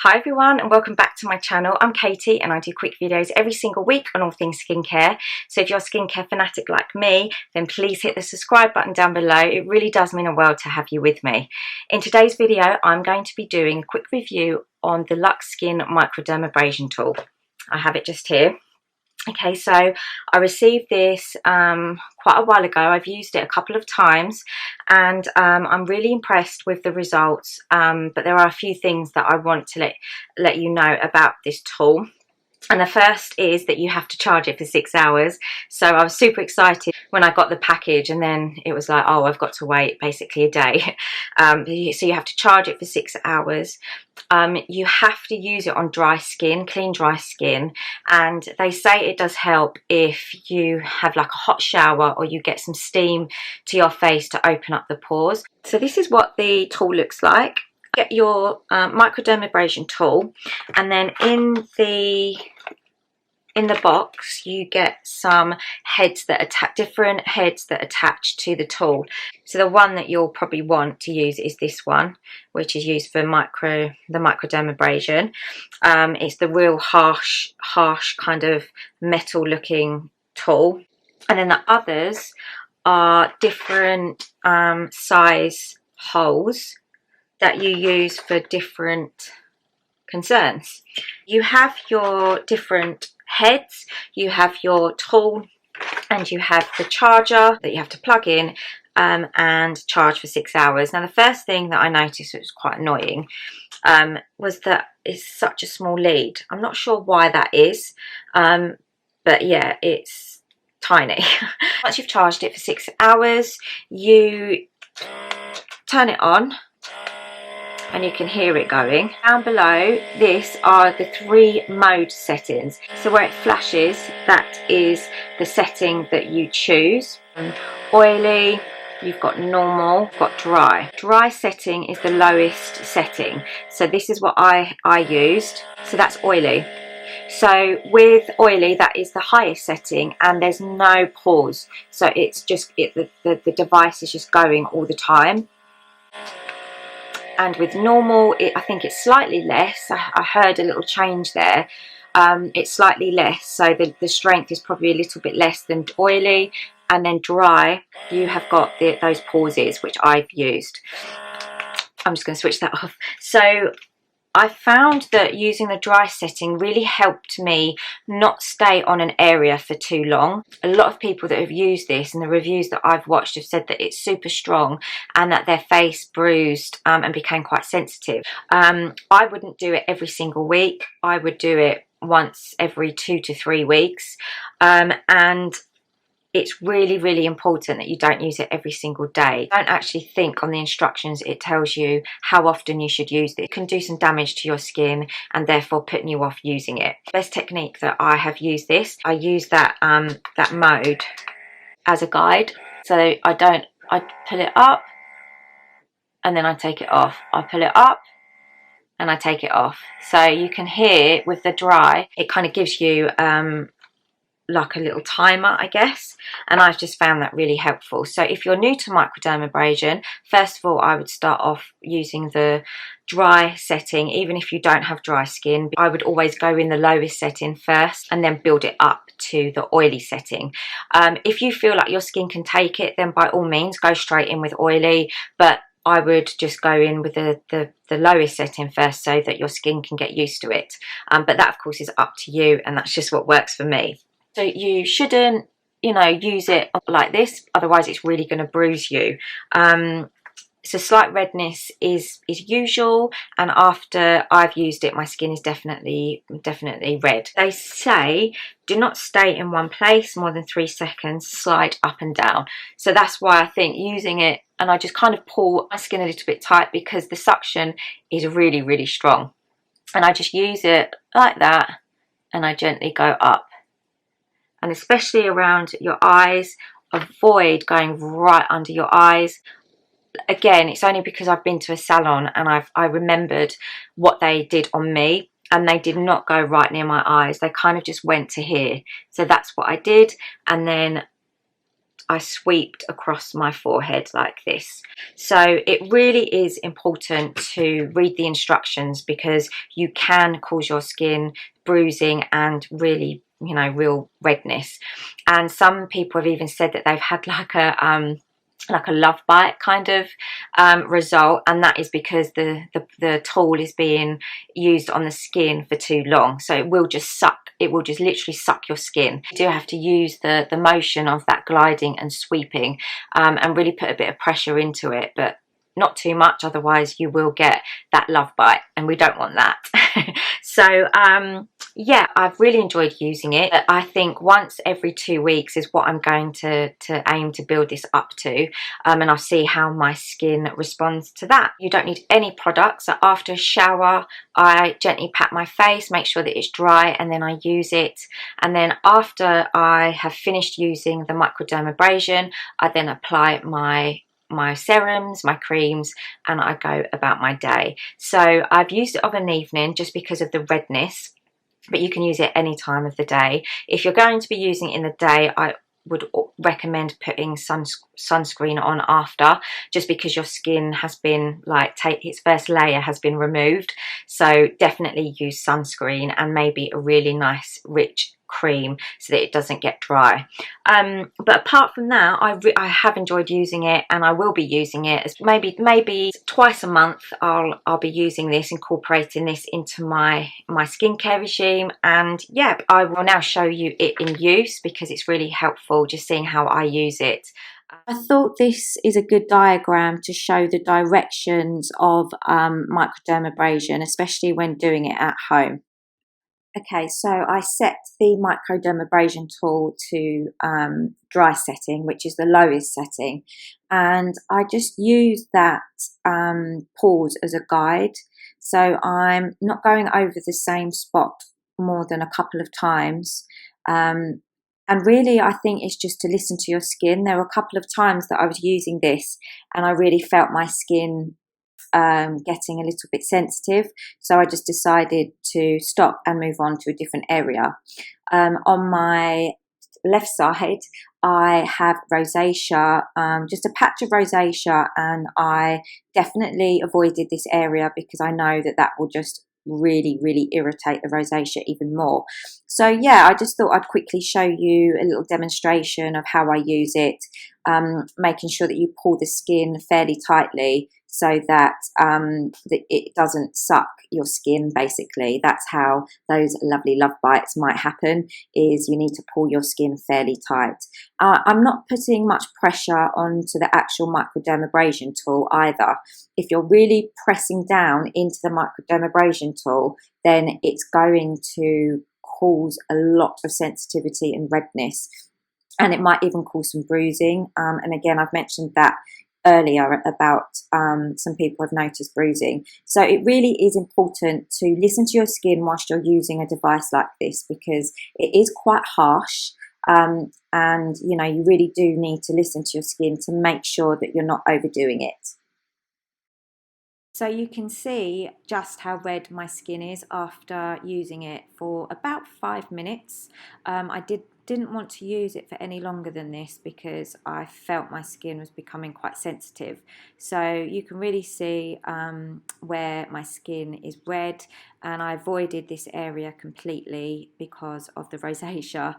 Hi everyone and welcome back to my channel. I'm Katie and I do quick videos every single week on all things skincare. So if you're a skincare fanatic like me, then please hit the subscribe button down below. It really does mean a world to have you with me. In today's video, I'm going to be doing a quick review on the LUX SKIN Microdermabrasion tool. I have it just here. Okay, so I received this quite a while ago. I've used it a couple of times and I'm really impressed with the results, but there are a few things that I want to let you know about this tool. And the first is that you have to charge it for 6 hours. So I was super excited when I got the package, and then it was like, oh, I've got to wait basically a day. So you have to charge it for 6 hours. You have to use it on dry skin, clean dry skin, and they say it does help if you have like a hot shower or you get some steam to your face to open up the pores. So this is what the tool looks like. Get your microdermabrasion tool, and then in the box you get some heads that different heads that attach to the tool. So the one that you'll probably want to use is this one, which is used for the microdermabrasion. It's the real harsh kind of metal looking tool, and then the others are different size holes that you use for different concerns. You have your different heads, you have your tool, and you have the charger that you have to plug in and charge for 6 hours. Now the first thing that I noticed, which was quite annoying, was that it's such a small lead. I'm not sure why that is, but yeah, it's tiny. Once you've charged it for 6 hours, you turn it on, and you can hear it going. Down below this are the 3 mode settings. So where it flashes, that is the setting that you choose. Oily, you've got normal, you've got dry. Dry setting is the lowest setting. So this is what I used. So that's oily. So with oily, that is the highest setting, and there's no pause. So it's just, the device is just going all the time. And with normal, I think it's slightly less. I heard a little change there. It's slightly less, so the strength is probably a little bit less than oily. And then dry, you have got those pauses, which I've used. I'm just going to switch that off. So I found that using the dry setting really helped me not stay on an area for too long. A lot of people that have used this, and the reviews that I've watched, have said that it's super strong and that their face bruised and became quite sensitive. I wouldn't do it every single week. I would do it once every 2 to 3 weeks, and it's really, really important that you don't use it every single day. Don't actually think on the instructions it tells you how often you should use it. It can do some damage to your skin and therefore putting you off using it. Best technique that I have used this, I use that mode as a guide. So I pull it up and then I take it off. I pull it up and I take it off. So you can hear with the dry, it kind of gives you like a little timer, I guess, and I've just found that really helpful. So if you're new to microdermabrasion, first of all, I would start off using the dry setting. Even if you don't have dry skin, I would always go in the lowest setting first and then build it up to the oily setting. If you feel like your skin can take it, then by all means go straight in with oily, but I would just go in with the lowest setting first so that your skin can get used to it. But that of course is up to you, and that's just what works for me. So you shouldn't, use it like this, otherwise it's really going to bruise you. So slight redness is usual, and after I've used it, my skin is definitely red. They say do not stay in one place more than 3 seconds, slide up and down. So that's why I think using it, and I just kind of pull my skin a little bit tight because the suction is really, really strong. And I just use it like that, and I gently go up. And especially around your eyes, avoid going right under your eyes. Again, it's only because I've been to a salon and I remembered what they did on me, and they did not go right near my eyes. They kind of just went to here. So that's what I did, and then I sweeped across my forehead like this. So it really is important to read the instructions, because you can cause your skin bruising and really, you know, real redness. And some people have even said that they've had like a love bite kind of result, and that is because the tool is being used on the skin for too long. So it will just suck, it will just literally suck your skin. You do have to use the motion of that gliding and sweeping and really put a bit of pressure into it, but not too much, otherwise you will get that love bite, and we don't want that. So yeah, I've really enjoyed using it. I think once every 2 weeks is what I'm going to aim to build this up to, and I'll see how my skin responds to that. You don't need any products. So after a shower, I gently pat my face, make sure that it's dry, and then I use it. And then after I have finished using the microdermabrasion, I then apply my serums, my creams, and I go about my day. So I've used it of an evening just because of the redness, but you can use it any time of the day. If you're going to be using it in the day, I would recommend putting sunscreen on after, just because your skin has been like, its first layer has been removed. So definitely use sunscreen, and maybe a really nice rich cream so that it doesn't get dry. But apart from that, I have enjoyed using it, and I will be using it maybe twice a month. I'll be using this, incorporating this into my skincare regime. And yeah, I will now show you it in use, because it's really helpful just seeing how I use it. I thought this is a good diagram to show the directions of microdermabrasion, especially when doing it at home. Okay, so I set the microdermabrasion tool to dry setting, which is the lowest setting, and I just use that pause as a guide. So I'm not going over the same spot more than a couple of times. And really, I think it's just to listen to your skin. There were a couple of times that I was using this and I really felt my skin getting a little bit sensitive, so I just decided to stop and move on to a different area. On my left side, I have rosacea, just a patch of rosacea, and I definitely avoided this area because I know that that will just really irritate the rosacea even more. So yeah, I just thought I'd quickly show you a little demonstration of how I use it, making sure that you pull the skin fairly tightly so that it doesn't suck your skin. Basically, that's how those lovely love bites might happen, is you need to pull your skin fairly tight. I'm not putting much pressure onto the actual microdermabrasion tool either. If you're really pressing down into the microdermabrasion tool, then it's going to cause a lot of sensitivity and redness, and it might even cause some bruising. And again, I've mentioned that earlier about some people have noticed bruising. So it really is important to listen to your skin whilst you're using a device like this, because it is quite harsh, and you know, you really do need to listen to your skin to make sure that you're not overdoing it. So you can see just how red my skin is after using it for about 5 minutes. I didn't want to use it for any longer than this because I felt my skin was becoming quite sensitive. So you can really see where my skin is red, and I avoided this area completely because of the rosacea.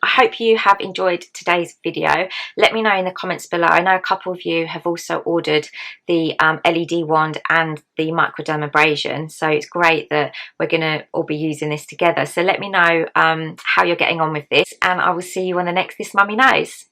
I hope you have enjoyed today's video. Let me know in the comments below. I know a couple of you have also ordered the LED wand and the microdermabrasion, so it's great that we're going to all be using this together. So let me know how you're getting on with this, and I will see you on the next This Mummy Knows.